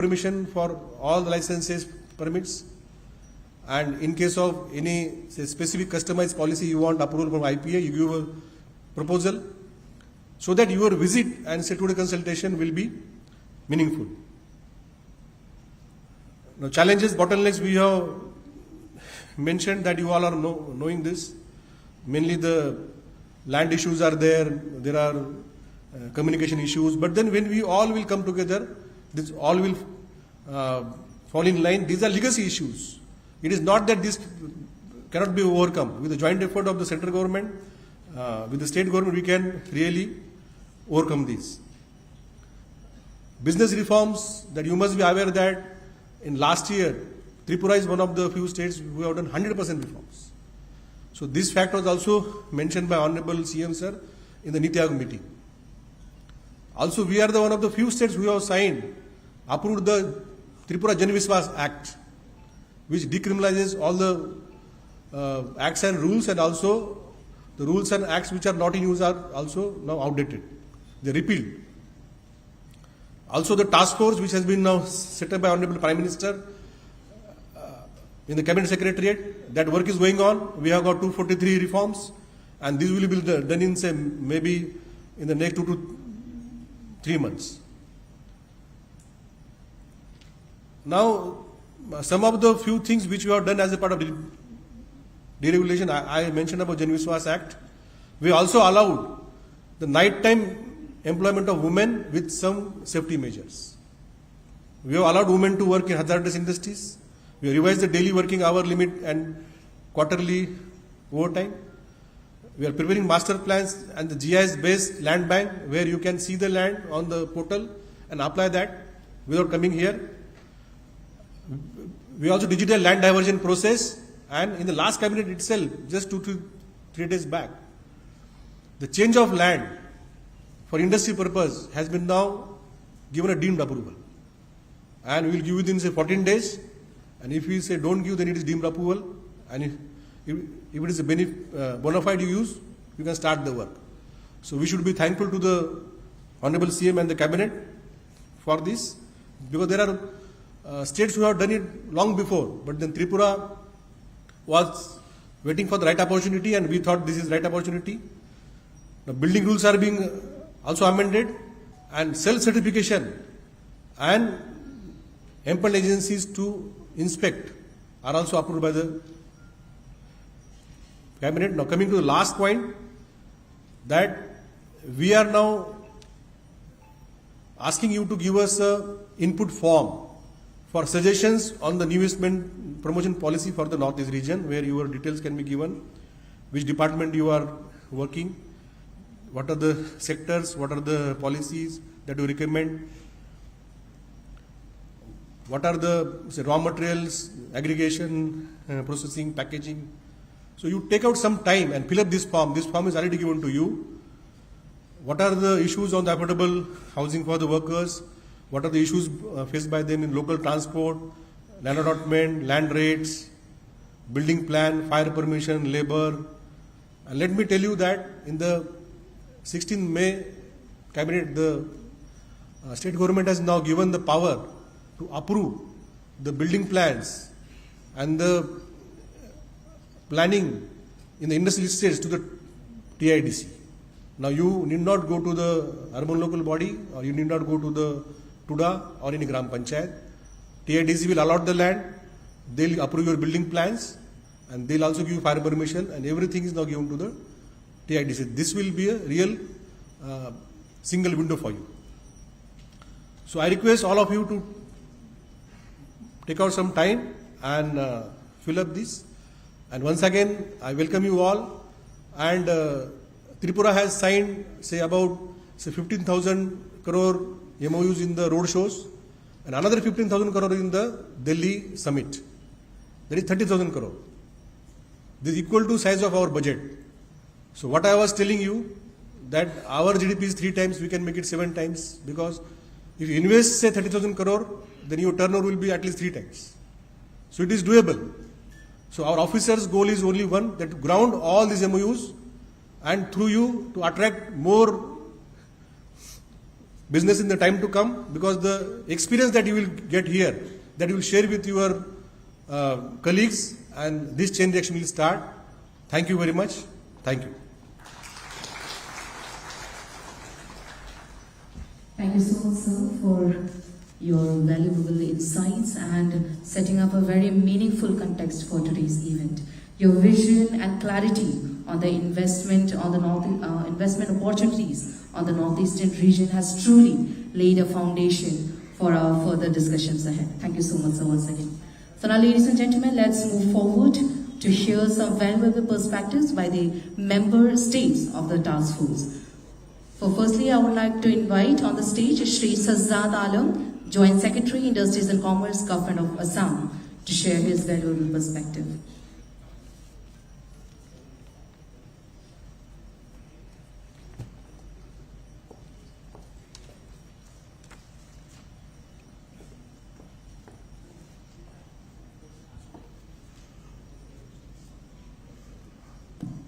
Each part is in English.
permission for all the licenses, permits, and in case of any specific customized policy you want approval from IPA, you give a proposal so that your visit and statutory consultation will be meaningful. Now, challenges, bottlenecks, we have mentioned that you all are knowing this. Mainly the land issues are there are communication issues, but then when we all will come together, this all will fall in line. These are legacy issues. It is not that this cannot be overcome. With the joint effort of the central government, with the state government, we can really overcome these. Business reforms, that you must be aware that in last year, Tripura is one of the few states who have done 100% reforms. So this fact was also mentioned by Honorable CM Sir in the Niti Aayog meeting. Also, we are the one of the few states who have approved the Tripura Jan Vishwas Act, which decriminalizes all the acts and rules, and also the rules and acts which are not in use are also now outdated. They repealed. Also, the task force which has been now set up by Honorable Prime Minister in the Cabinet Secretariat, that work is going on. We have got 243 reforms, and this will be done in maybe in the next 2 to 3 months. Now, some of the few things which we have done as a part of deregulation, I mentioned about Jan Vishwas Act. We also allowed the night-time employment of women with some safety measures. We have allowed women to work in hazardous industries. We have revised the daily working hour limit and quarterly overtime. We are preparing master plans and the GIS-based land bank, where you can see the land on the portal and apply that without coming here. We also digital land diversion process, and in the last cabinet itself, just 2 to 3 days back, the change of land for industry purpose has been now given a deemed approval, and we will give within 14 days. And if we say don't give, then it is deemed approval, and if it is a bona fide use, you can start the work. So we should be thankful to the Honorable CM and the Cabinet for this, because there are states who have done it long before, but then Tripura was waiting for the right opportunity, and we thought this is the right opportunity. The building rules are being also amended, and self-certification and ample agencies to inspect are also approved by the Cabinet. Now, coming to the last point, that we are now asking you to give us an input form for suggestions on the new investment promotion policy for the Northeast region, where your details can be given, which department you are working, what are the sectors, what are the policies that you recommend, what are the raw materials, aggregation, processing, packaging. So you take out some time and fill up this form. This form is already given to you. What are the issues on the affordable housing for the workers? What are the issues faced by them in local transport, land allotment, land rates, building plan, fire permission, labor? And let me tell you that in the 16th May Cabinet, the state government has now given the power to approve the building plans and the planning in the industrial estates to the TIDC. Now you need not go to the urban local body, or you need not go to the TUDA or any Gram Panchayat. TIDC will allot the land, they will approve your building plans, and they will also give you fire permission, and everything is now given to the TIDC. This will be a real single window for you. So I request all of you to take out some time and fill up this. And once again, I welcome you all. And Tripura has signed, about 15,000 crore MOUs in the road shows, and another 15,000 crore in the Delhi summit. That is 30,000 crore. This is equal to size of our budget. So what I was telling you, that our GDP is 3 times, we can make it 7 times, because if you invest 30,000 crore, then your turnover will be at least 3 times. So it is doable. So our officers' goal is only one, that to ground all these MOUs, and through you to attract more business in the time to come, because the experience that you will get here, that you will share with your colleagues, and this chain reaction will start. Thank you very much. Thank you. Thank you so much, sir, for your valuable insights and setting up a very meaningful context for today's event. Your vision and clarity on the investment on the investment opportunities on the northeastern region has truly laid a foundation for our further discussions ahead. Thank you so much, sir, once again. So now, ladies and gentlemen, let's move forward to hear some valuable perspectives by the member states of the task force. So firstly, I would like to invite on the stage Shri Sajjad Alam, Joint Secretary, Industries and Commerce, Government of Assam, to share his valuable perspective.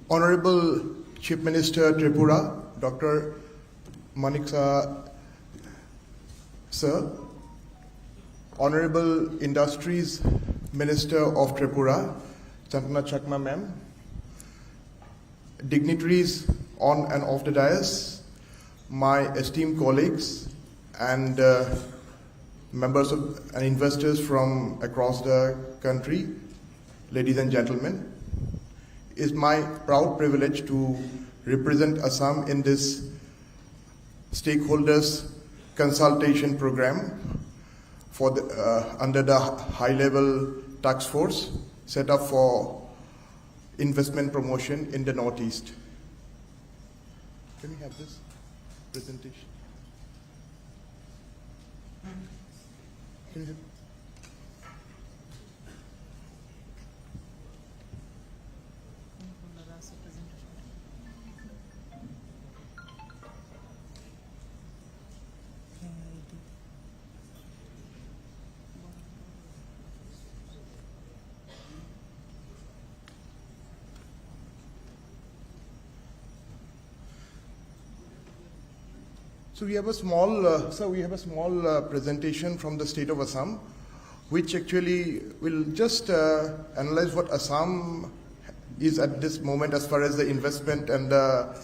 Honorable Chief Minister Tripura, Dr. Maniksa Sir, Honorable Industries Minister of Tripura, Chandana Chakma Ma'am, dignitaries on and off the dais, my esteemed colleagues and members of, and investors from across the country, ladies and gentlemen. It is my proud privilege to represent Assam in this stakeholders consultation program for the, under the high-level task force set up for investment promotion in the Northeast. Can we have this presentation? Can you have So we have a small, presentation from the state of Assam, which actually will just analyze what Assam is at this moment as far as the investment and the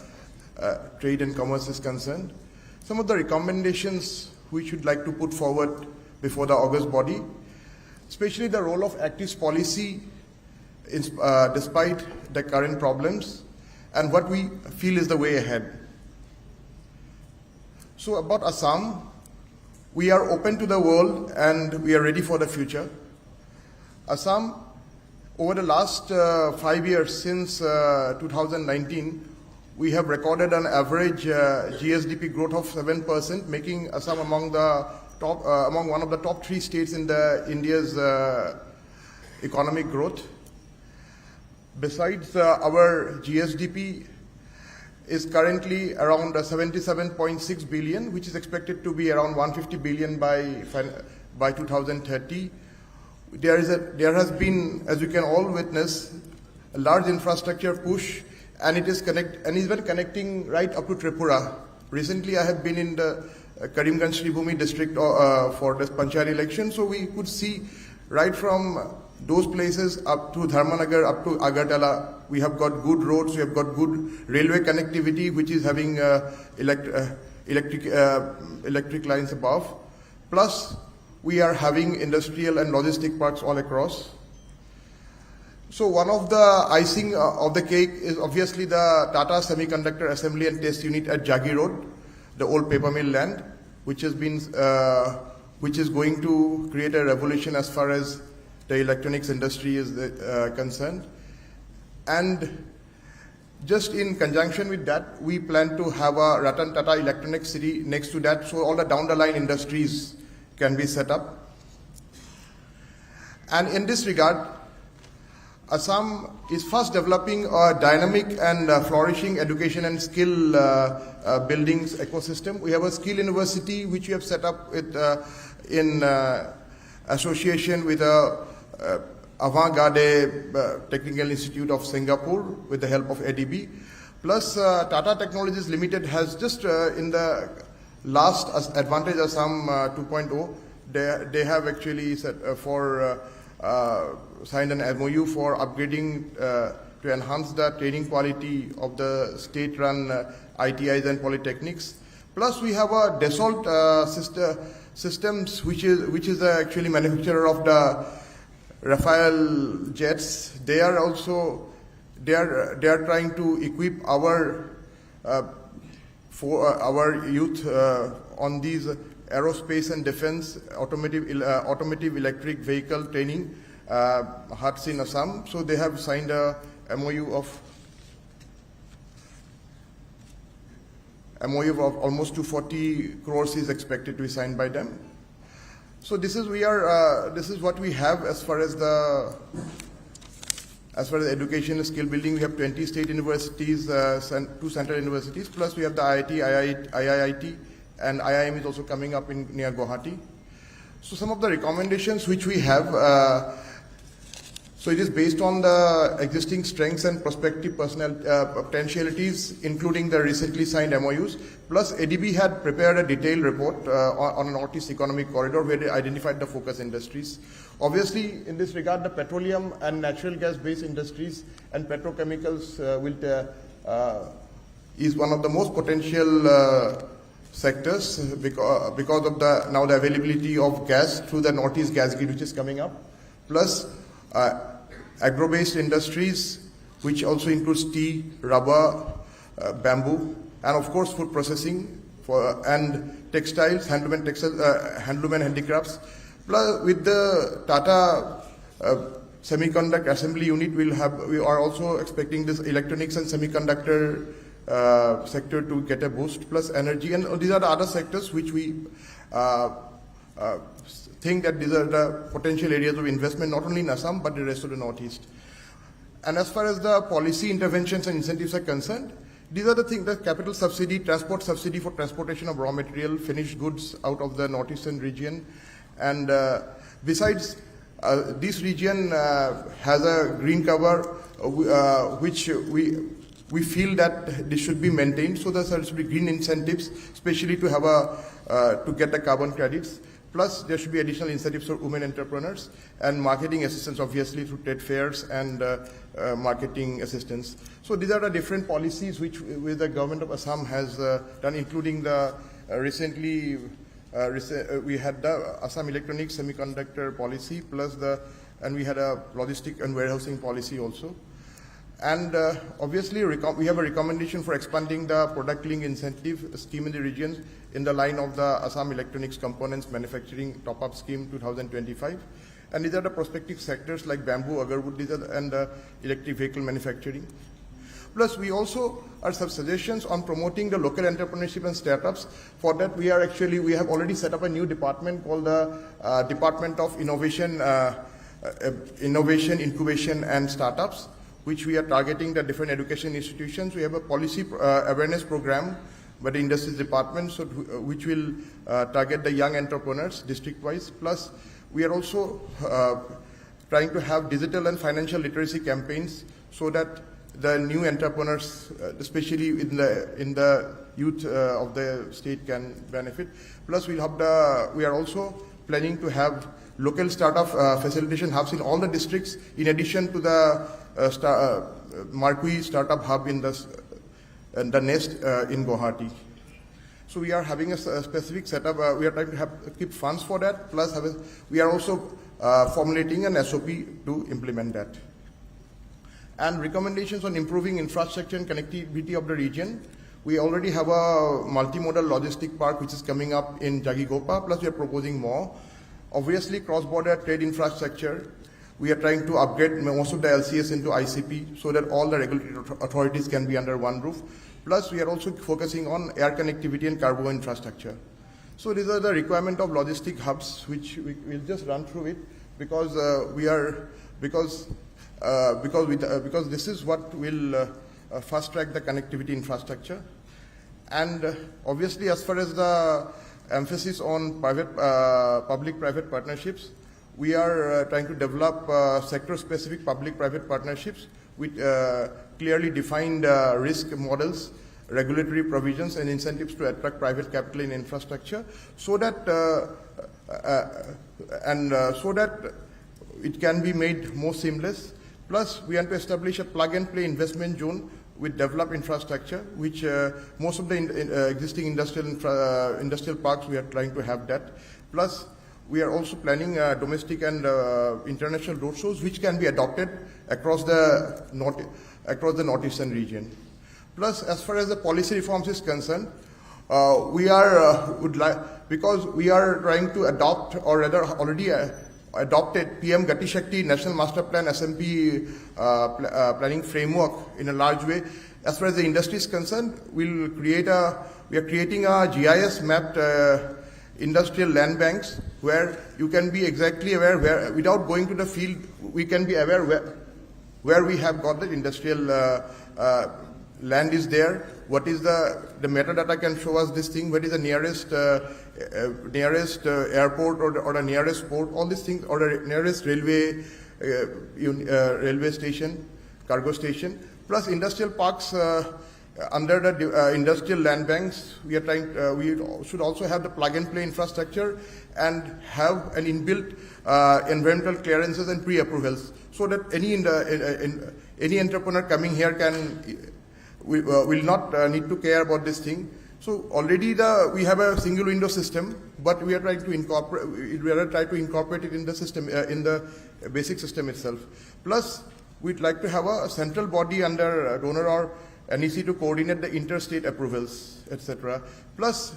trade and commerce is concerned. Some of the recommendations we should like to put forward before the August body, especially the role of active policy despite the current problems, and what we feel is the way ahead. So about Assam, we are open to the world and we are ready for the future. Assam, over the last 5 years since 2019, we have recorded an average GSDP growth of 7%, making Assam among the top, among one of the top 3 states in India's economic growth. Besides, our GSDP is currently around 77.6 billion, which is expected to be around 150 billion by 2030. There has been, as you can all witness, a large infrastructure push, and it is even connecting right up to Tripura. Recently, I have been in the Karimganj Sribhumi district for this Panchayat election, so we could see right from those places up to Dharmanagar, up to Agartala, we have got good roads, we have got good railway connectivity, which is having electric lines above. Plus, we are having industrial and logistic parks all across. So one of the icing of the cake is obviously the Tata Semiconductor Assembly and Test Unit at Jagi Road, the old paper mill land, which has been, which is going to create a revolution as far as the electronics industry is concerned. And just in conjunction with that, we plan to have a Ratan Tata Electronics City next to that, so all the down the line industries can be set up. And in this regard, Assam is fast developing a dynamic and flourishing education and skill buildings ecosystem. We have a skill university which we have set up with, in association with Avant-Garde Technical Institute of Singapore with the help of ADB. Plus Tata Technologies Limited has just in the Last advantage Assam 2.0, they have actually signed an MOU for upgrading to enhance the training quality of the state-run ITIs and polytechnics. Plus, we have a Dassault systems, which is actually manufacturer of the Rafale jets. They are trying to equip our youth on these aerospace and defense, automotive electric vehicle training huts in Assam. So they have signed a MOU of almost 240 crores is expected to be signed by them. So this is what we have as far as education and skill building. We have 20 state universities, 2 central universities, plus we have the IIT, and IIM is also coming up near Guwahati. So some of the recommendations which we have, so it is based on the existing strengths and prospective potentialities, including the recently signed MOUs. Plus, ADB had prepared a detailed report on a Northeast Economic Corridor where they identified the focus industries. Obviously, in this regard, the petroleum and natural gas-based industries and petrochemicals is one of the most potential sectors because of the availability of gas through the Northeast gas grid which is coming up. Plus, agro-based industries, which also includes tea, rubber, bamboo, and of course food processing and textiles, handloom and handicrafts. Plus, with the Tata semiconductor assembly unit, we are also expecting this electronics and semiconductor sector to get a boost. Plus energy, and these are the other sectors which we think that these are the potential areas of investment, not only in Assam, but the rest of the Northeast. And as far as the policy interventions and incentives are concerned, these are the things, the capital subsidy, transport subsidy for transportation of raw material, finished goods out of the Northeastern region. And besides, this region has a green cover, which we feel that this should be maintained, so there should be green incentives, especially to have to get the carbon credits. Plus, there should be additional incentives for women entrepreneurs and marketing assistance, obviously, through trade fairs and marketing assistance. So these are the different policies which the government of Assam has done, including the recently we had the Assam Electronics Semiconductor Policy, and we had a logistic and warehousing policy also. And obviously, we have a recommendation for expanding the product link incentive scheme in the region in the line of the Assam Electronics Components Manufacturing Top-Up Scheme 2025. And these are the prospective sectors like bamboo, agarwood, and electric vehicle manufacturing. Plus, we also have some suggestions on promoting the local entrepreneurship and startups. For that, we have already set up a new department called the Department of Innovation, Incubation, and Startups, which we are targeting the different education institutions. We have a policy awareness program by the Industries Department, which will target the young entrepreneurs district-wise. Plus, we are also trying to have digital and financial literacy campaigns so that the new entrepreneurs, especially in the youth of the state, can benefit. Plus, we are also planning to have local startup facilitation hubs in all the districts, in addition to the Marquee Startup Hub in the NER-Stake in Guwahati. So we are having a specific setup. We are trying to keep funds for that. Plus, we are also formulating an SOP to implement that. And recommendations on improving infrastructure and connectivity of the region. We already have a multimodal logistic park which is coming up in Jagigopa. Plus, we are proposing more. Obviously, cross-border trade infrastructure. We are trying to upgrade most of the LCS into ICP so that all the regulatory authorities can be under one roof. Plus, we are also focusing on air connectivity and cargo infrastructure. So these are the requirement of logistic hubs, which we'll just run through it because this is what will fast track the connectivity infrastructure. And obviously, as far as the emphasis on public-private partnerships, we are trying to develop sector-specific public-private partnerships with clearly defined risk models regulatory provisions and incentives to attract private capital in infrastructure, so that it can be made more seamless. Plus, we want to establish a plug-and-play investment zone with developed infrastructure, which most of the existing industrial parks, we are trying to have that. Plus, we are also planning domestic and international roadshows, which can be adopted across the northeastern region. Plus, as far as the policy reforms is concerned, because we are trying to adopt, or rather already adopted PM Gati Shakti National Master Plan SMP planning framework in a large way. As far as the industry is concerned, we are creating a GIS mapped industrial land banks where you can be exactly aware where, without going to the field, we can be aware where we have got the industrial land is there, what is the metadata can show us this thing, what is the nearest airport or the nearest port, all these things, or the nearest railway station, cargo station, plus industrial parks under the industrial land banks. We are trying. We should also have the plug-and-play infrastructure and have an inbuilt environmental clearances and pre-approvals, so that any entrepreneur coming here will not need to care about this thing. So already we have a single window system, but we are trying to incorporate it in the system, in the basic system itself. Plus, we'd like to have a central body under donor or NEC to coordinate the interstate approvals, etc. Plus,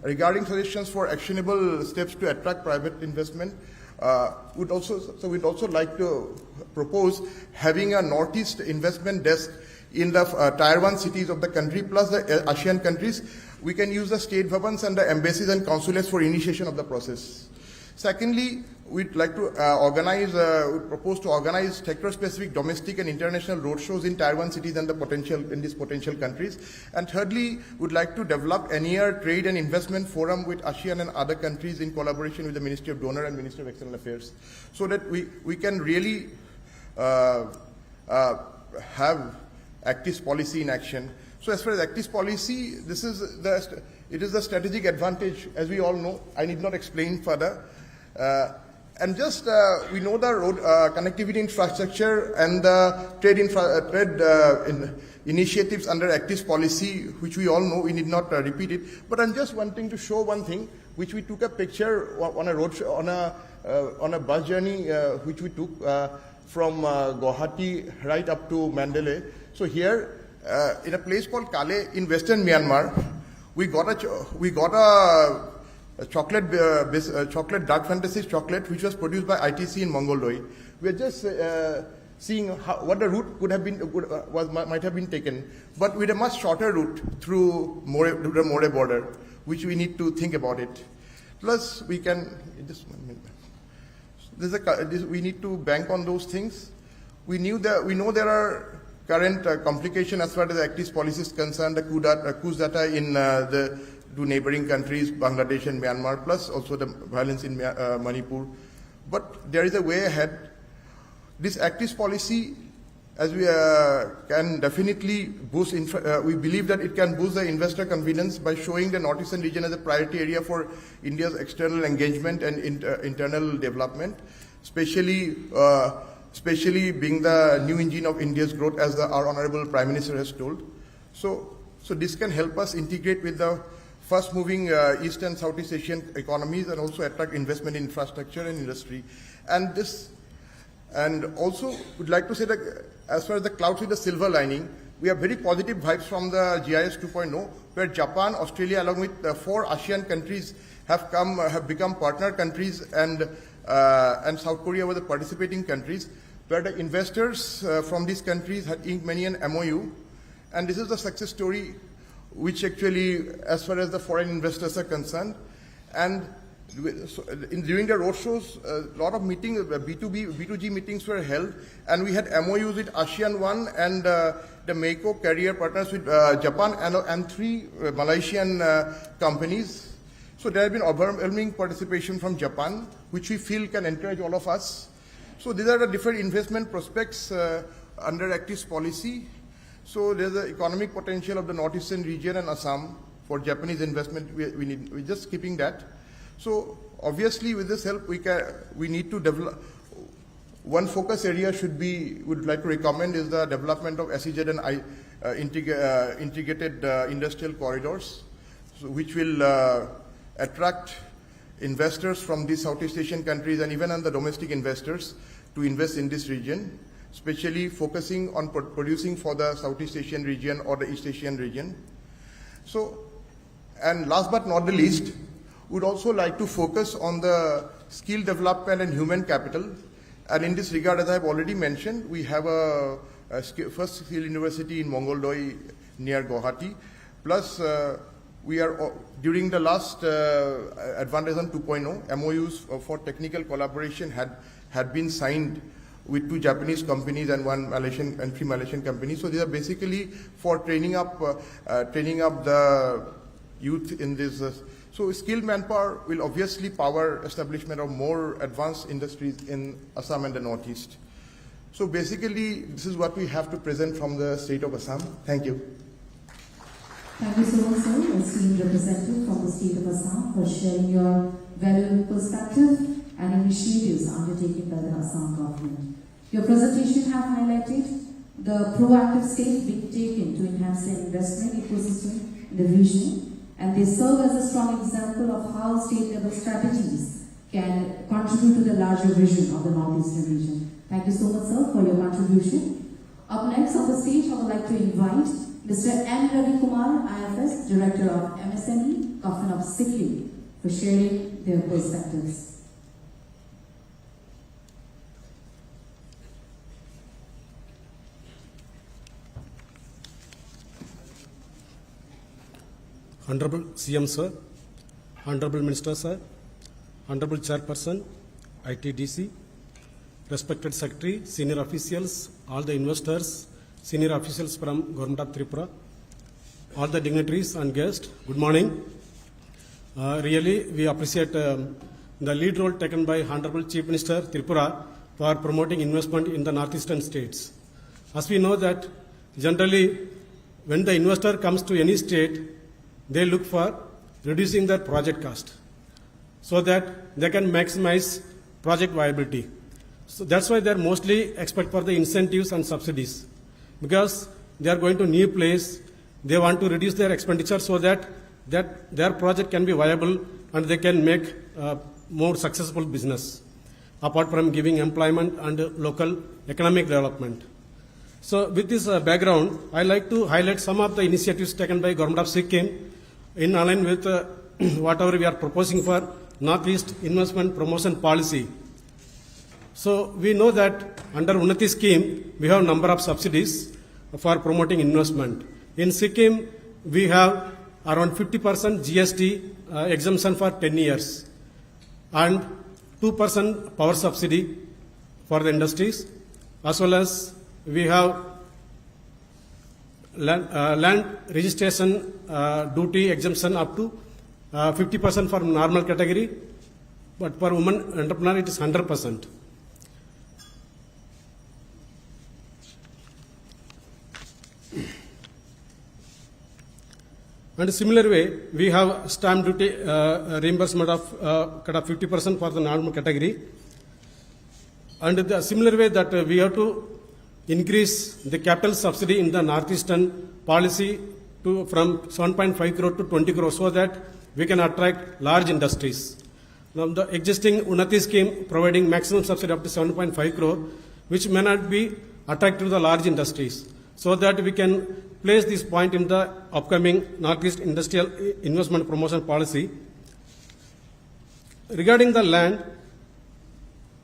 regarding suggestions for actionable steps to attract private investment, we'd also like to propose having a Northeast investment desk in the Tier 1 cities of the country, plus the ASEAN countries. We can use the state bhavans and the embassies and consulates for initiation of the process. Secondly, we'd like to propose to organize sector-specific domestic and international roadshows in Tier 1 cities and in these potential countries. And thirdly, we'd like to develop NER Trade and Investment Forum with ASEAN and other countries in collaboration with the Ministry of Donor and Ministry of External Affairs, so that we can really have Actis policy in action. So as far as Actis policy, it is the strategic advantage, as we all know. I need not explain further. And just we know the road connectivity infrastructure and the trade initiatives under Actis policy, which we all know. We need not repeat it. But I'm just wanting to show one thing, which we took a picture on a road show, on a bus journey, which we took from Guwahati right up to Mandalay. So here, in a place called Kale in Western Myanmar, we got a chocolate, dark fantasy chocolate, which was produced by ITC in Mongoldoy. We are just seeing what the route might have been taken, but with a much shorter route through the More border, which we need to think about it. Plus, we can we need to bank on those things. We know there are current complications as far as the Actis policy is concerned, the coups data in the two neighboring countries, Bangladesh and Myanmar, plus also the violence in Manipur. But there is a way ahead. This Actis policy, as we can definitely boost, we believe that it can boost the investor confidence by showing the Northeastern region as a priority area for India's external engagement and internal development, especially being the new engine of India's growth, as our Honorable Prime Minister has told. So this can help us integrate with the fast-moving East and Southeast Asian economies and also attract investment in infrastructure and industry. And also would like to say that as far as the clouds with the silver lining, we have very positive vibes from the GIS 2.0, where Japan, Australia, along with 4 ASEAN countries have become partner countries, and South Korea were the participating countries, where the investors from these countries had inked many an MOU. And this is the success story which actually, as far as the foreign investors are concerned. And during the roadshows, a lot of meetings, B2G meetings were held, and we had MOUs with ASEAN 1 and the MEICO carrier partners with Japan and 3 Malaysian companies. So there have been overwhelming participation from Japan, which we feel can encourage all of us. So these are the different investment prospects under Actis policy. So there's the economic potential of the northeastern region and Assam for Japanese investment. We're just keeping that. So obviously with this help we need to develop. One focus area would like to recommend is the development of SEZ and integrated industrial corridors, so which will attract investors from these Southeast Asian countries and even on the domestic investors to invest in this region, especially focusing on producing for the Southeast Asian region or the East Asian region. So, and last but not the least, would also like to focus on the skill development and human capital. And in this regard, as I have already mentioned, we have a first skill university in Mongoldoi near Guwahati. Plus, we are during the last Advantage 2.0 MOUs for technical collaboration had been signed with 2 Japanese companies and 1 Malaysian and 3 Malaysian companies. So these are basically for training up the youth in this. So skilled manpower will obviously power establishment of more advanced industries in Assam and the Northeast. So basically, this is what we have to present from the state of Assam. Thank you. Thank you so much, sir, esteemed representative from the state of Assam, for sharing your valuable perspective and initiatives undertaken by the Assam government. Your presentation have highlighted the proactive steps being taken to enhance the investment ecosystem in the region, and they serve as a strong example of how state-level strategies can contribute to the larger vision of the Northeastern region. Thank you so much, sir, for your contribution. Up next on the stage, I would like to invite Mr. N. Ravi Kumar, IFS, Director of MSME, Coffin of Sikkim, for sharing their perspectives. Honorable CM Sir, Honorable Minister Sir, Honorable Chairperson, ITDC, respected Secretary, senior officials, all the investors, senior officials from Government of Tripura, all the dignitaries and guests, good morning. Really, we appreciate the lead role taken by Honorable Chief Minister Tripura for promoting investment in the northeastern states. As we know that generally, when the investor comes to any state, they look for reducing their project cost so that they can maximize project viability. So that's why they're mostly expect for the incentives and subsidies, because they are going to new place, they want to reduce their expenditure so that their project can be viable and they can make more successful business, apart from giving employment and local economic development. So with this background, I like to highlight some of the initiatives taken by Government of Sikkim in line with whatever we are proposing for Northeast Investment Promotion Policy. So we know that under Unnati scheme, we have a number of subsidies for promoting investment. In Sikkim, we have around 50% GST exemption for 10 years and 2% power subsidy for the industries, as well as we have land registration duty exemption up to 50% for normal category, but for women entrepreneur it is 100%. And similar way, we have stamp duty reimbursement of 50% for the normal category. And the similar way that we have to increase the capital subsidy in the northeastern policy from 7.5 crore to 20 crore so that we can attract large industries. Now the existing Unnati scheme providing maximum subsidy up to 7.5 crore, which may not be attractive to the large industries, so that we can place this point in the upcoming Northeast Industrial Investment Promotion Policy. Regarding the land,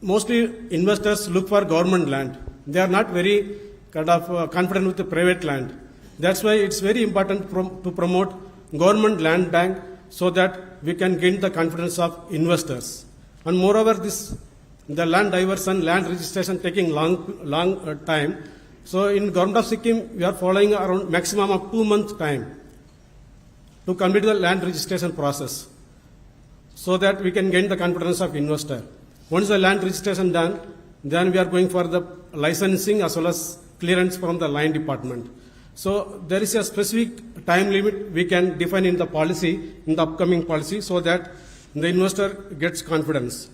mostly investors look for government land. They are not very confident with the private land. That's why it's very important to promote government land bank so that we can gain the confidence of investors. And moreover, the land diversion, land registration taking long time. So in Government of Sikkim, we are following around maximum of 2 months time to complete the land registration process so that we can gain the confidence of investor. Once the land registration done, then we are going for the licensing as well as clearance from the line department. So there is a specific time limit we can define in the policy, in the upcoming policy, so that the investor gets confidence.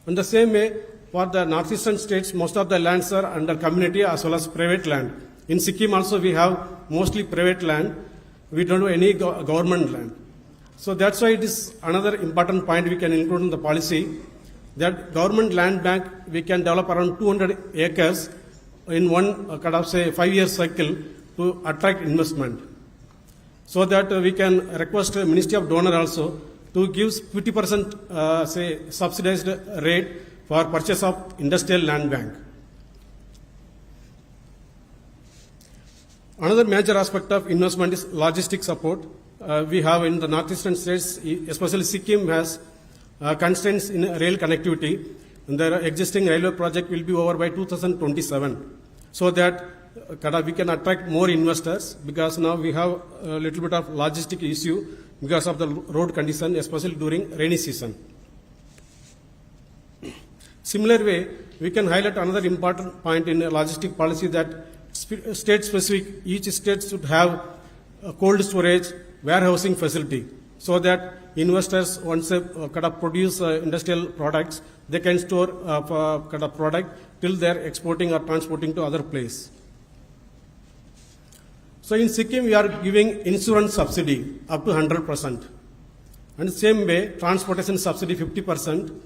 In the same way, for the northeastern states, most of the lands are under community as well as private land. In Sikkim also we have mostly private land. We don't have any government land. So that's why it is another important point we can include in the policy, that government land bank we can develop around 200 acres in one 5-year cycle to attract investment. So that we can request Ministry of Donor also to give 50% subsidized rate for purchase of industrial land bank. Another major aspect of investment is logistic support. We have in the northeastern states, especially Sikkim has constraints in rail connectivity. And the existing railway project will be over by 2027, so that we can attract more investors, because now we have a little bit of logistic issue because of the road condition, especially during rainy season. Similar way, we can highlight another important point in logistic policy, that state specific, each state should have a cold storage warehousing facility, so that investors, once they produce industrial products, they can store product till they are exporting or transporting to other place. So in Sikkim, we are giving insurance subsidy up to 100%. And same way, transportation subsidy 50%.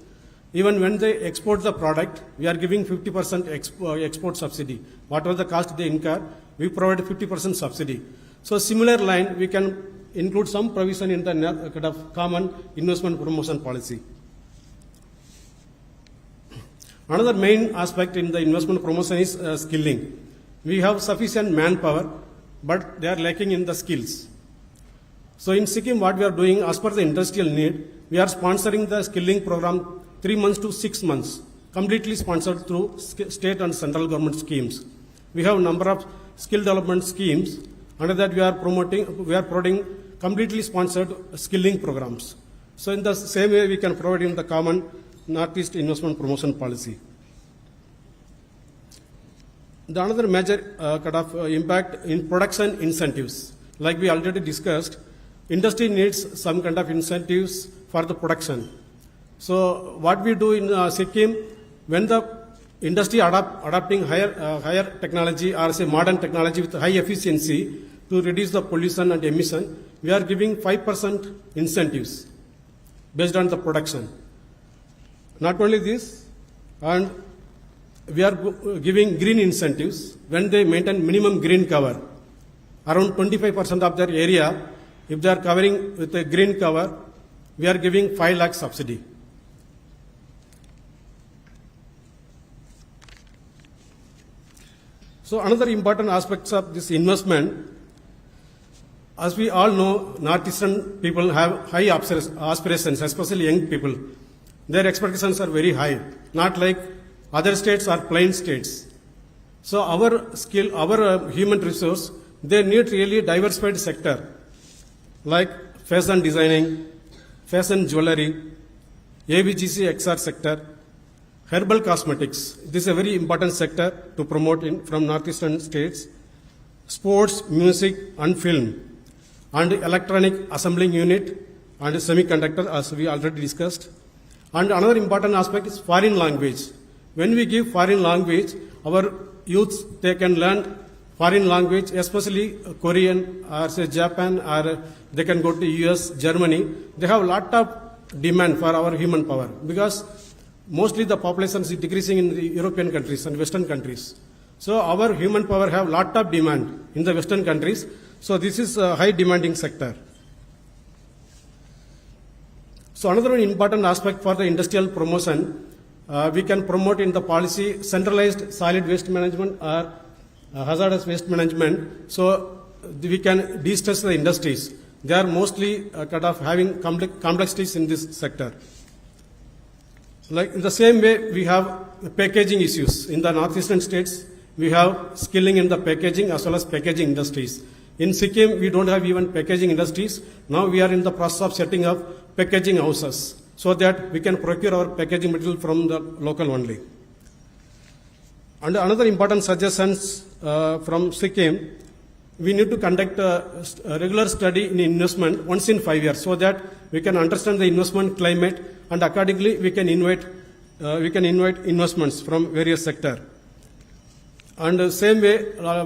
Even when they export the product, we are giving 50% export subsidy. Whatever the cost they incur, we provide 50% subsidy. So similar line, we can include some provision in the common investment promotion policy. Another main aspect in the investment promotion is skilling. We have sufficient manpower, but they are lacking in the skills. So in Sikkim, what we are doing, as per the industrial need, we are sponsoring the skilling program 3 months to 6 months, completely sponsored through state and central government schemes. We have a number of skill development schemes. Under that, we are providing completely sponsored skilling programs. So in the same way, we can provide in the common Northeast investment promotion policy. The another major impact in production incentives. Like we already discussed, industry needs some kind of incentives for the production. So what we do in Sikkim, when the industry adopting higher technology, or say modern technology with high efficiency to reduce the pollution and emission, we are giving 5% incentives based on the production. Not only this, and we are giving green incentives when they maintain minimum green cover. Around 25% of their area, if they are covering with a green cover, we are giving 5 lakh subsidy. So another important aspects of this investment, as we all know, Northeastern people have high aspirations, especially young people. Their expectations are very high, not like other states or plain states. So our skill, our human resource, they need really diversified sector, like fashion designing, fashion jewelry, ABGC XR sector, herbal cosmetics. This is a very important sector to promote from Northeastern states. Sports, music and film, and electronic assembling unit and semiconductor, as we already discussed. And another important aspect is foreign language. When we give foreign language, our youths, they can learn foreign language, especially Korean or say Japan, or they can go to US, Germany. They have a lot of demand for our human power, because mostly the population is decreasing in the European countries and Western countries. So our human power have lot of demand in the Western countries. So this is a high demanding sector. So another important aspect for the industrial promotion, we can promote in the policy centralized solid waste management or hazardous waste management. So we can de-stress the industries. They are mostly having complexities in this sector. Like in the same way, we have packaging issues. In the northeastern states, we have skilling in the packaging as well as packaging industries. In Sikkim, we don't have even packaging industries. Now we are in the process of setting up packaging houses, so that we can procure our packaging material from the local only. And another important suggestions from Sikkim, we need to conduct a regular study in investment once in 5 years so that we can understand the investment climate and accordingly we can invite investments from various sectors. And the same way,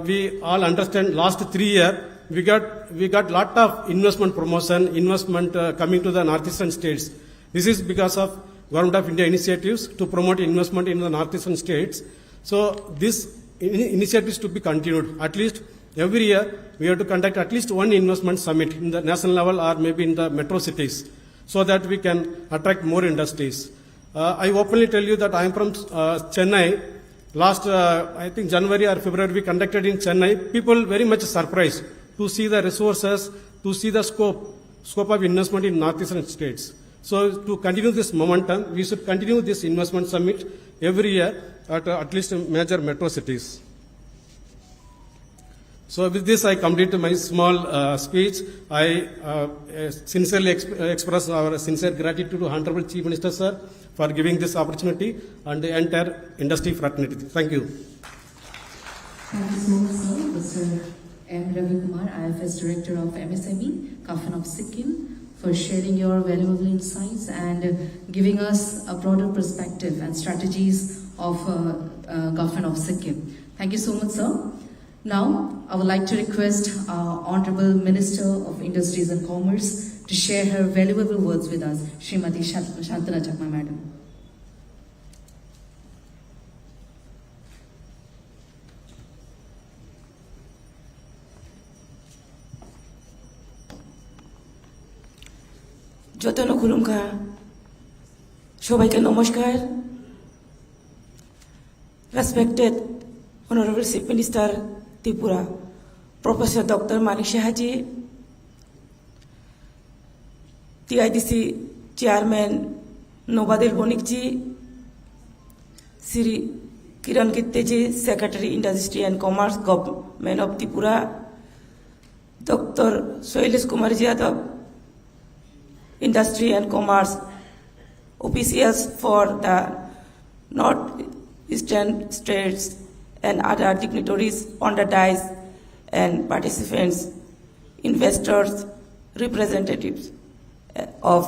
we all understand last 3 years, we got lot of investment promotion, investment coming to the northeastern states. This is because of Government of India initiatives to promote investment in the northeastern states. So this initiatives to be continued. At least every year, we have to conduct at least one investment summit in the national level or maybe in the metro cities so that we can attract more industries. I openly tell you that I am from Chennai. Last, I think January or February, we conducted in Chennai. People very much surprised to see the resources, to see the scope of investment in northeastern states. So to continue this momentum, we should continue this investment summit every year at least major metro cities. So with this, I complete my small speech. I sincerely express our sincere gratitude to Honorable Chief Minister, sir, for giving this opportunity and the entire industry fraternity. Thank you. Thank you so much, sir. Mr. M. Ravi Kumar, IFS Director of MSME, Government of Sikkim, for sharing your valuable insights and giving us a broader perspective and strategies of Government of Sikkim. Thank you so much, sir. Now, I would like to request our Honorable Minister of Industries and Commerce to share her valuable words with us, Srimati Shantana Chakma Madam. যতন খুলুমখা সবাইকে নমস্কার respected honourable chief minister Tripura professor doctor Manik Shahaji TIDC chairman নবাদিল বণিকজি Shri Kiran গিত্তেজি secretary industry and commerce government of Tripura doctor Shailesh Kumar Yadav Industry and Commerce officials for the Northeastern states and other dignitaries on the dais and participants, investors, representatives of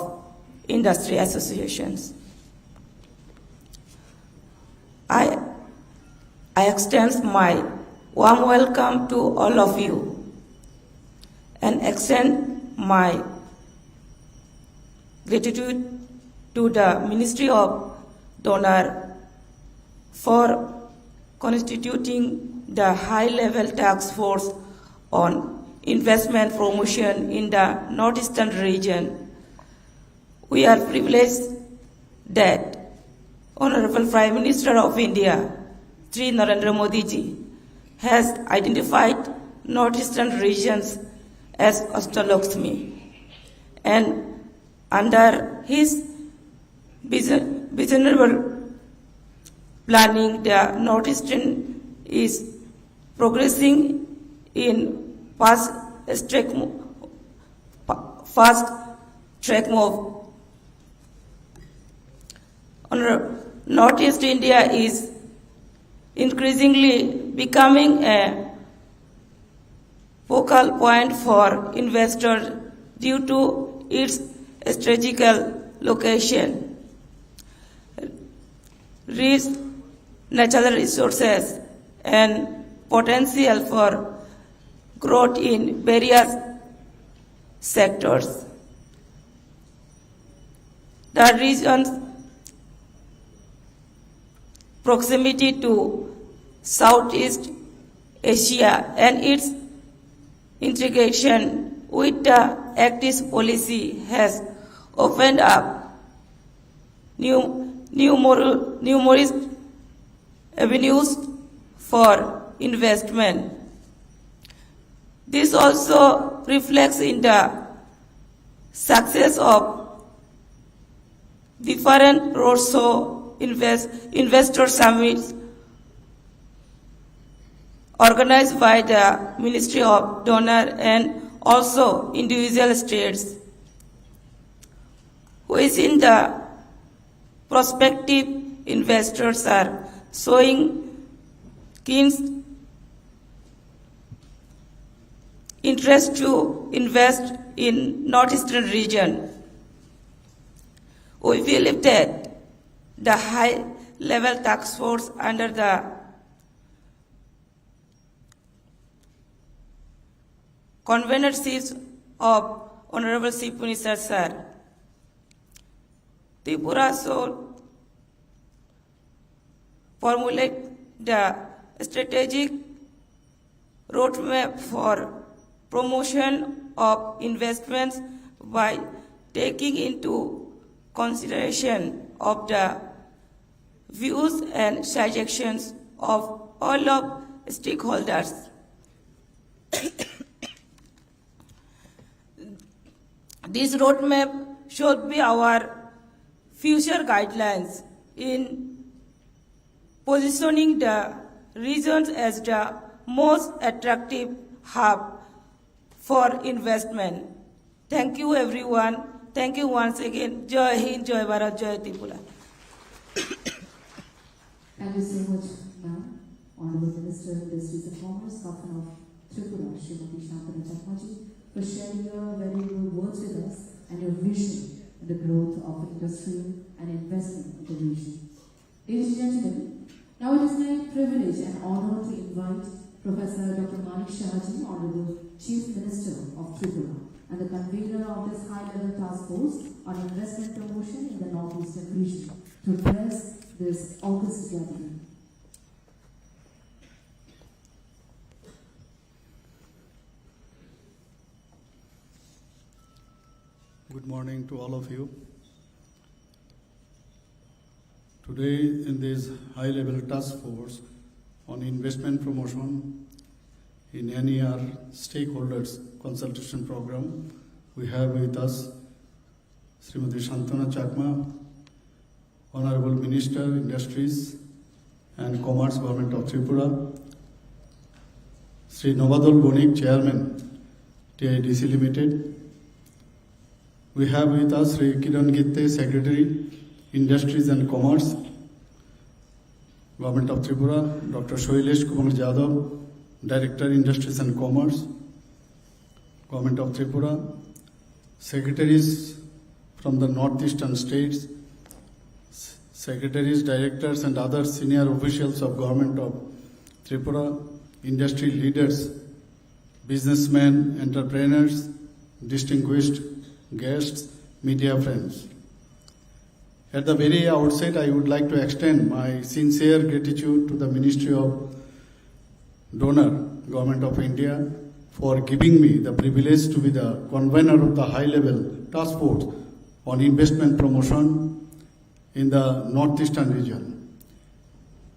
industry associations. I extend my warm welcome to all of you and extend my gratitude to the Ministry of Donor for constituting the high-level task force on investment promotion in the northeastern region. We are privileged that Honorable Prime Minister of India, Sri Narendra Modi ji, has identified northeastern regions as Astalakshmi, and under his visionary planning, the Northeastern is progressing in fast track move. Northeast India is increasingly becoming a focal point for investors due to its strategical location, rich natural resources, and potential for growth in various sectors. The region's proximity to Southeast Asia and its integration with the Act's policy has opened up numerous avenues for investment. This also reflects in the success of different roadshow investor summits organized by the Ministry of Donor and also individual states. Within the prospective investors are showing keen interest to invest in northeastern region. We believe that the high-level task force under the convenership of Honorable Chief Minister Sir, Tripura should formulate the strategic roadmap for promotion of investments by taking into consideration of the views and suggestions of all of stakeholders. This roadmap should be our future guidelines in positioning the regions as the most attractive hub for investment. Thank you everyone. Thank you once again. Jai Hind, Jai Bharat, Jai Tripura. Thank you so much, ma'am. Honorable Minister of Industries and Commerce, Governor of Tripura, Srimati Shantanu Chakmaji, for sharing your valuable words with us and your vision in the growth of industry and investment in the region. Ladies and gentlemen, now it is my privilege and honor to invite Professor Dr. Manik Shahaji, Honorable Chief Minister of Tripura, and the convener of this high-level task force on investment promotion in the northeastern region, to address this August gathering. Good morning to all of you. Today in this high-level task force on investment promotion in NER stakeholders consultation program, we have with us Srimati Shantanu Chakma, Honorable Minister, Industries and Commerce, Government of Tripura, Sri Novadol Bonik, Chairman, TIDC Limited. We have with us Sri Kiran Gitte, Secretary, Industries and Commerce, Government of Tripura, Dr. Shailesh Kumar Jadhav, Director, Industries and Commerce, Government of Tripura, Secretaries from the northeastern states, Secretaries, Directors and other senior officials of Government of Tripura, industry leaders, businessmen, entrepreneurs, distinguished guests, media friends. At the very outset, I would like to extend my sincere gratitude to the Ministry of Donor, Government of India, for giving me the privilege to be the convener of the high-level task force on investment promotion in the northeastern region.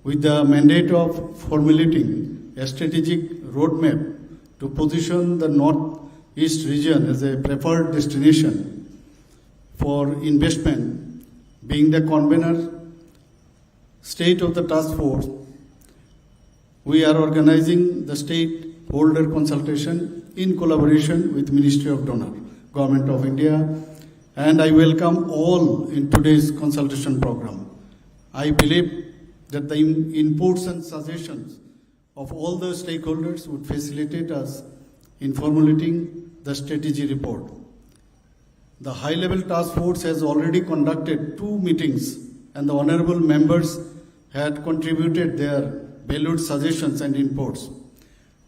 With the mandate of formulating a strategic roadmap to position the northeast region as a preferred destination for investment, being the convener state of the task force, we are organizing the stakeholder consultation in collaboration with Ministry of Donor, Government of India, and I welcome all in today's consultation program. I believe that the inputs and suggestions of all the stakeholders would facilitate us in formulating the strategy report. The high-level task force has already conducted 2 meetings and the honorable members had contributed their valued suggestions and inputs.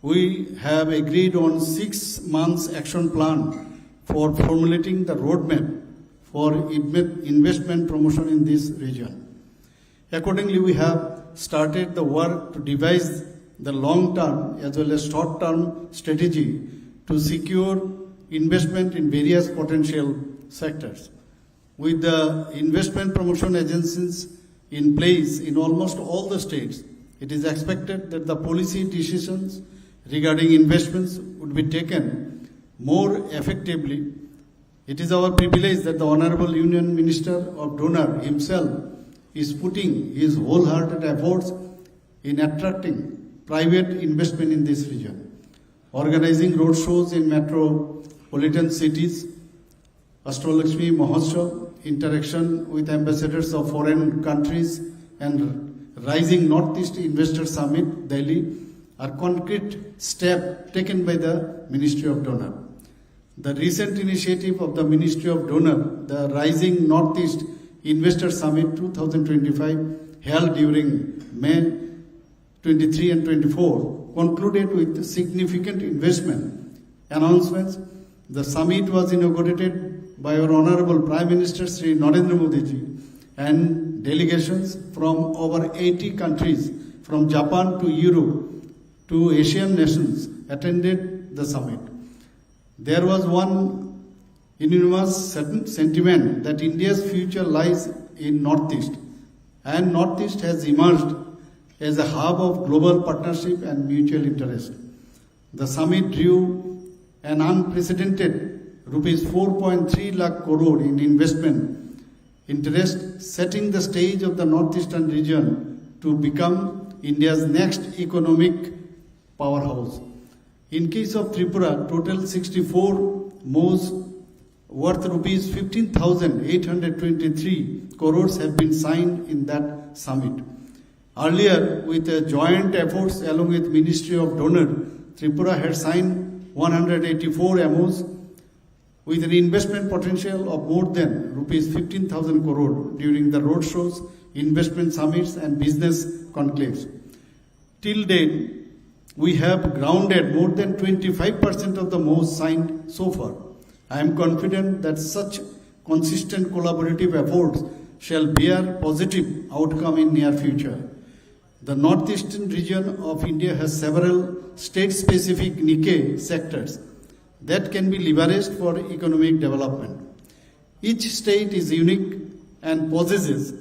We have agreed on 6 months action plan for formulating the roadmap for investment promotion in this region. Accordingly, we have started the work to devise the long-term as well as short-term strategy to secure investment in various potential sectors. With the investment promotion agencies in place in almost all the states, it is expected that the policy decisions regarding investments would be taken more effectively. It is our privilege that the Honorable Union Minister of Donor himself is putting his wholehearted efforts in attracting private investment in this region, organizing road shows in metropolitan cities, Astrolakshmi Mahotsav, interaction with ambassadors of foreign countries, and Rising Northeast Investor Summit, Delhi, are concrete steps taken by the Ministry of Donor. The recent initiative of the Ministry of Donor, the Rising Northeast Investor Summit 2025, held during May 23 and 24, concluded with significant investment announcements. The summit was inaugurated by our Honorable Prime Minister Sri Narendra Modi ji and delegations from over 80 countries, from Japan to Europe to Asian nations, attended the summit. There was one unanimous sentiment that India's future lies in Northeast, and Northeast has emerged as a hub of global partnership and mutual interest. The summit drew an unprecedented rupees 4.3 lakh crore in investment interest, setting the stage of the northeastern region to become India's next economic powerhouse. In case of Tripura, total 64 MOUs worth rupees 15,823 crores have been signed in that summit. Earlier, with joint efforts along with Ministry of Donor, Tripura had signed 184 MOUs with an investment potential of more than rupees 15,000 crore during the roadshows, investment summits and business conclaves. Till date, we have grounded more than 25% of the MOUs signed so far. I am confident that such consistent collaborative efforts shall bear positive outcome in near future. The northeastern region of India has several state-specific Nikkei sectors that can be leveraged for economic development. Each state is unique and possesses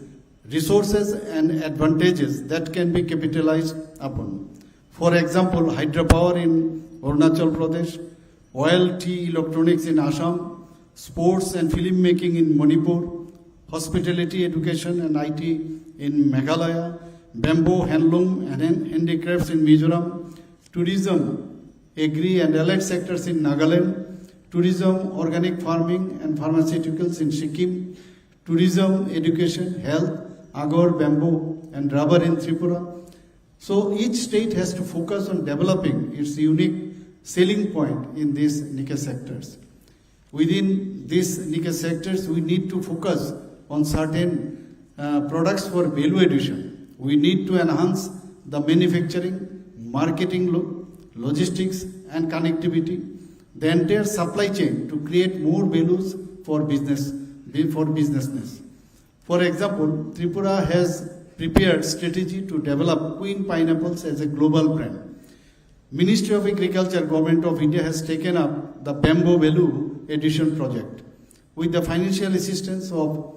resources and advantages that can be capitalized upon. For example, hydropower in Arunachal Pradesh, oil, tea, electronics in Assam, sports and filmmaking in Manipur, hospitality, education and IT in Meghalaya, bamboo, handloom and handicrafts in Mizoram, tourism, agri and allied sectors in Nagaland, tourism, organic farming and pharmaceuticals in Sikkim, tourism, education, health, agar, bamboo and rubber in Tripura. So each state has to focus on developing its unique selling point in these Nikkei sectors. Within these Nikkei sectors, we need to focus on certain products for value addition. We need to enhance the manufacturing, marketing, logistics and connectivity, the entire supply chain to create more values for businessness. For example, Tripura has prepared strategy to develop Queen pineapples as a global brand. Ministry of Agriculture, Government of India has taken up the Bamboo Value Addition project. With the financial assistance of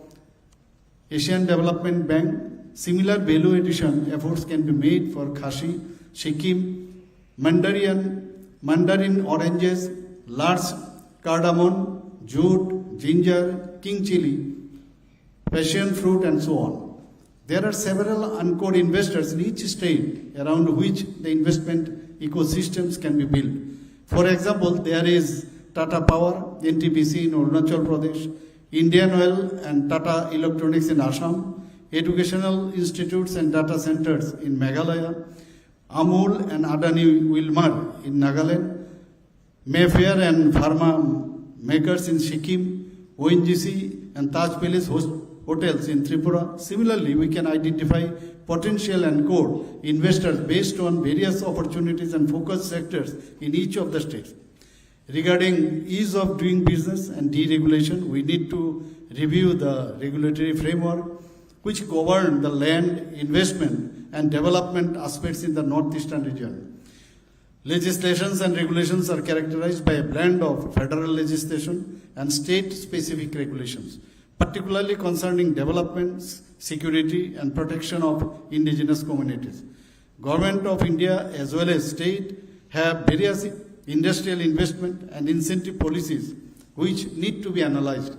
Asian Development Bank, similar value addition efforts can be made for Khashi, Sikkim, mandarin oranges, large cardamom, jute, ginger, king chili, passion fruit and so on. There are several anchored investors in each state around which the investment ecosystems can be built. For example, there is Tata Power, NTPC in Arunachal Pradesh, Indian Oil and Tata Electronics in Assam, educational institutes and data centers in Meghalaya, Amul and Adani Wilmar in Nagaland, Mayfair and Pharma makers in Sikkim, ONGC and Taj Palace hotels in Tripura. Similarly, we can identify potential and core investors based on various opportunities and focus sectors in each of the states. Regarding ease of doing business and deregulation, we need to review the regulatory framework which govern the land, investment and development aspects in the northeastern region. Legislations and regulations are characterized by a blend of federal legislation and state-specific regulations, particularly concerning development, security and protection of indigenous communities. Government of India as well as state have various industrial investment and incentive policies which need to be analyzed.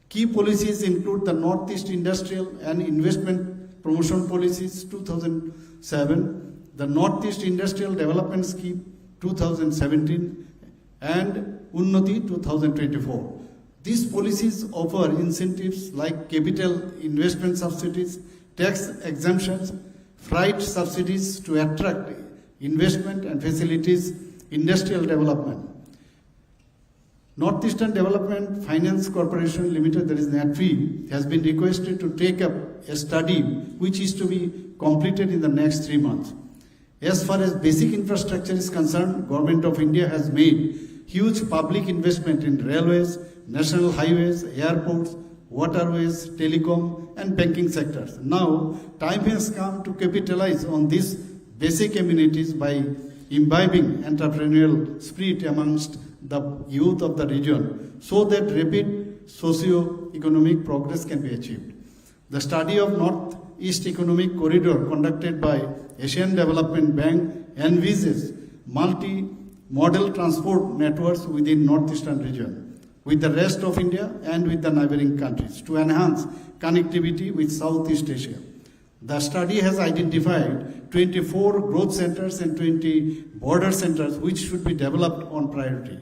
Key policies include the Northeast Industrial and Investment Promotion Policies 2007, the Northeast Industrial Development Scheme 2017 and Unnati 2024. These policies offer incentives like capital investment subsidies, tax exemptions, freight subsidies to attract investment and facilities industrial development. Northeastern Development Finance Corporation Limited, that is NER-Stake, has been requested to take up a study which is to be completed in the next 3 months. As far as basic infrastructure is concerned, Government of India has made huge public investment in railways, national highways, airports, waterways, telecom and banking sectors. Now, time has come to capitalize on these basic amenities by imbibing entrepreneurial spirit amongst the youth of the region so that rapid socio-economic progress can be achieved. The study of Northeast Economic Corridor conducted by Asian Development Bank envisages multi-modal transport networks within Northeastern region with the rest of India and with the neighboring countries to enhance connectivity with Southeast Asia. The study has identified 24 growth centers and 20 border centers which should be developed on priority.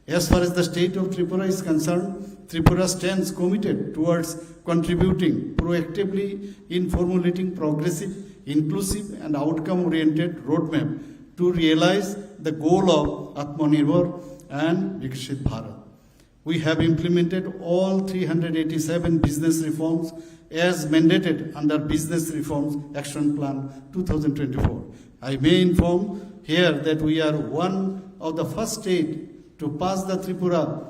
As far as the state of Tripura is concerned, Tripura stands committed towards contributing proactively in formulating progressive, inclusive and outcome-oriented roadmap to realize the goal of Atmanirbhar and Viksit Bharat. We have implemented all 387 business reforms as mandated under Business Reforms Action Plan 2024. I may inform here that we are one of the first state to pass the Tripura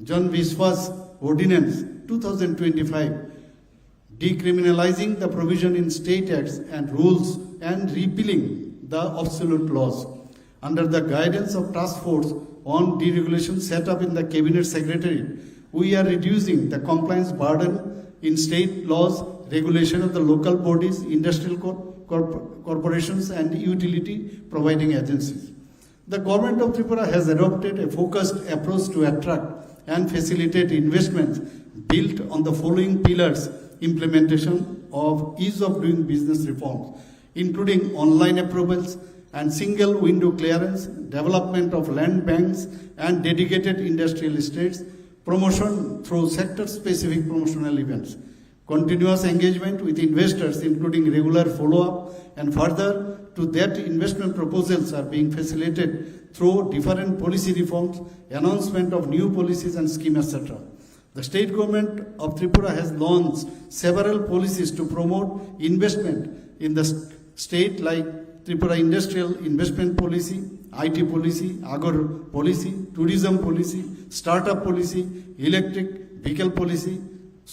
Jan Vishwas Ordinance 2025, decriminalizing the provision in state acts and rules and repealing the obsolete laws. Under the guidance of Task Force on Deregulation set up in the Cabinet Secretariat, we are reducing the compliance burden in state laws, regulation of the local bodies, industrial corporations and utility providing agencies. The government of Tripura has adopted a focused approach to attract and facilitate investments built on the following pillars: implementation of ease of doing business reforms, including online approvals and single window clearance, development of land banks and dedicated industrial estates, promotion through sector-specific promotional events, continuous engagement with investors including regular follow-up, and further to that investment proposals are being facilitated through different policy reforms, announcement of new policies and schemes, etc. The state government of Tripura has launched several policies to promote investment in the state like Tripura Industrial Investment Policy, IT Policy, Agar Policy, Tourism Policy, Startup Policy, Electric Vehicle Policy,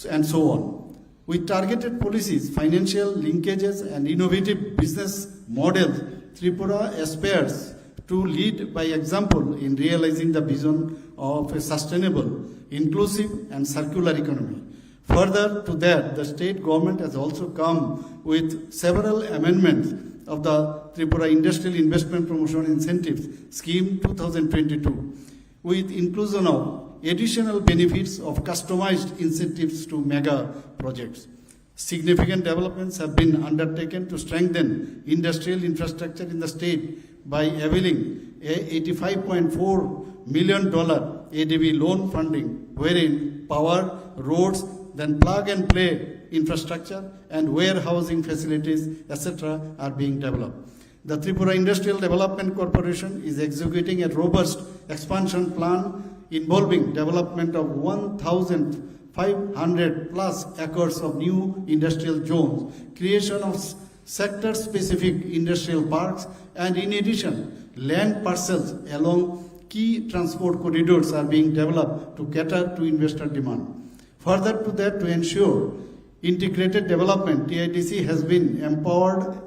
and so on. With targeted policies, financial linkages, and innovative business models, Tripura aspires to lead by example in realizing the vision of a sustainable, inclusive, and circular economy. Further to that, the state government has also come with several amendments of the Tripura Industrial Investment Promotion Incentives Scheme 2022, with inclusion of additional benefits of customized incentives to mega projects. Significant developments have been undertaken to strengthen industrial infrastructure in the state by availing a $85.4 million ADB loan funding, wherein power, roads, then plug-and-play infrastructure and warehousing facilities, etc. are being developed. The Tripura Industrial Development Corporation is executing a robust expansion plan involving development of 1,500 plus acres of new industrial zones, creation of sector-specific industrial parks, and in addition, land parcels along key transport corridors are being developed to cater to investor demand. Further to that, to ensure integrated development, TIDC has been empowered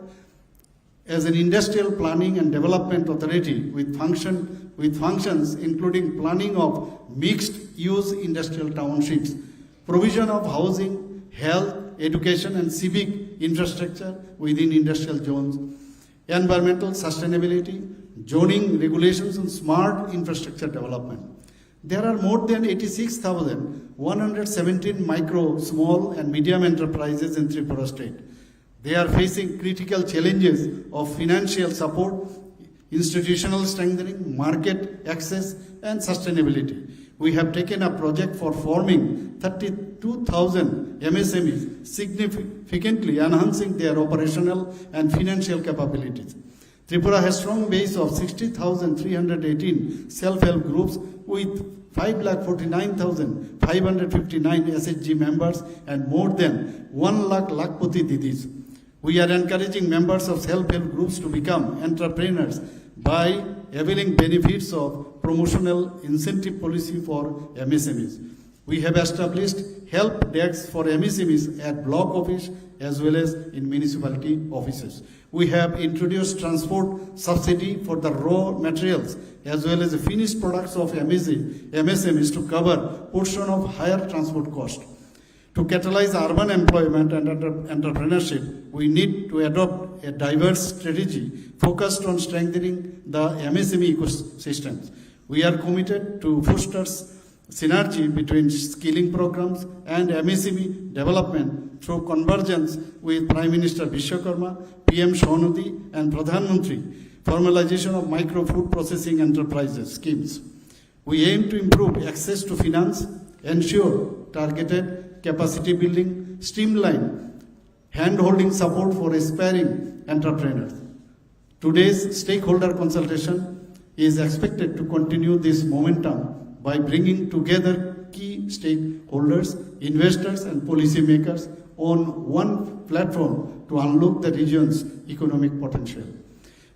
as an industrial planning and development authority with functions including planning of mixed-use industrial townships, provision of housing, health, education and civic infrastructure within industrial zones, environmental sustainability, zoning regulations and smart infrastructure development. There are more than 86,117 micro, small and medium enterprises in Tripura state. They are facing critical challenges of financial support, institutional strengthening, market access and sustainability. We have taken a project for forming 32,000 MSMEs, significantly enhancing their operational and financial capabilities. Tripura has a strong base of 60,318 self-help groups with 5,49,559 SHG members and more than 1 lakh Lakpati Didis. We are encouraging members of self-help groups to become entrepreneurs by availing benefits of promotional incentive policy for MSMEs. We have established help desks for MSMEs at block office as well as in municipality offices. We have introduced transport subsidy for the raw materials as well as the finished products of MSMEs to cover portion of higher transport cost. To catalyze urban employment and entrepreneurship, we need to adopt a diverse strategy focused on strengthening the MSME ecosystems. We are committed to foster synergy between skilling programs and MSME development through convergence with Prime Minister Vishwakarma, PM Shohnoti and Pradhan Mantri, formalization of micro food processing enterprises schemes. We aim to improve access to finance, ensure targeted capacity building, streamline hand-holding support for aspiring entrepreneurs. Today's stakeholder consultation is expected to continue this momentum by bringing together key stakeholders, investors and policymakers on one platform to unlock the region's economic potential.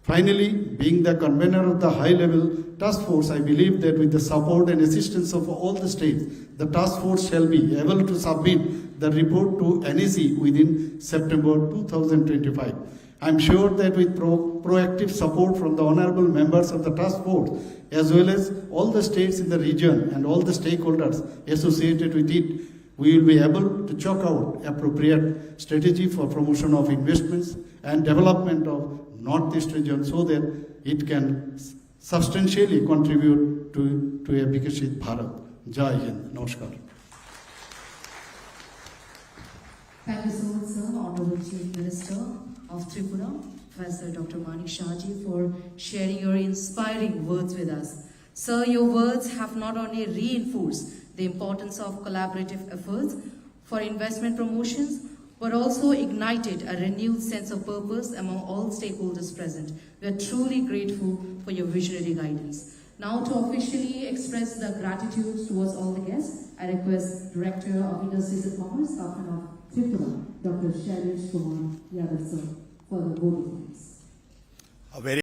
Finally, being the convener of the high-level task force, I believe that with the support and assistance of all the states, the task force shall be able to submit the report to NEC within September 2025. I am sure that with proactive support from the honorable members of the task force, as well as all the states in the region and all the stakeholders associated with it, we will be able to chalk out appropriate strategy for promotion of investments and development of Northeast region so that it can substantially contribute to a Vikashit Bharat. Jai Hind. Namaskar. Thank you so much, sir, Honorable Chief Minister of Tripura, Professor Dr. Manik Shahji, for sharing your inspiring words with us. Sir, your words have not only reinforced the importance of collaborative efforts for investment promotions, but also ignited a renewed sense of purpose among all stakeholders present. We are truly grateful for your visionary guidance. Now, to officially express the gratitude towards all the guests, I request Director of Industries and Commerce, Governor of Tripura, Dr. Shailesh Kumar Yadav, sir, for the vote of thanks. A very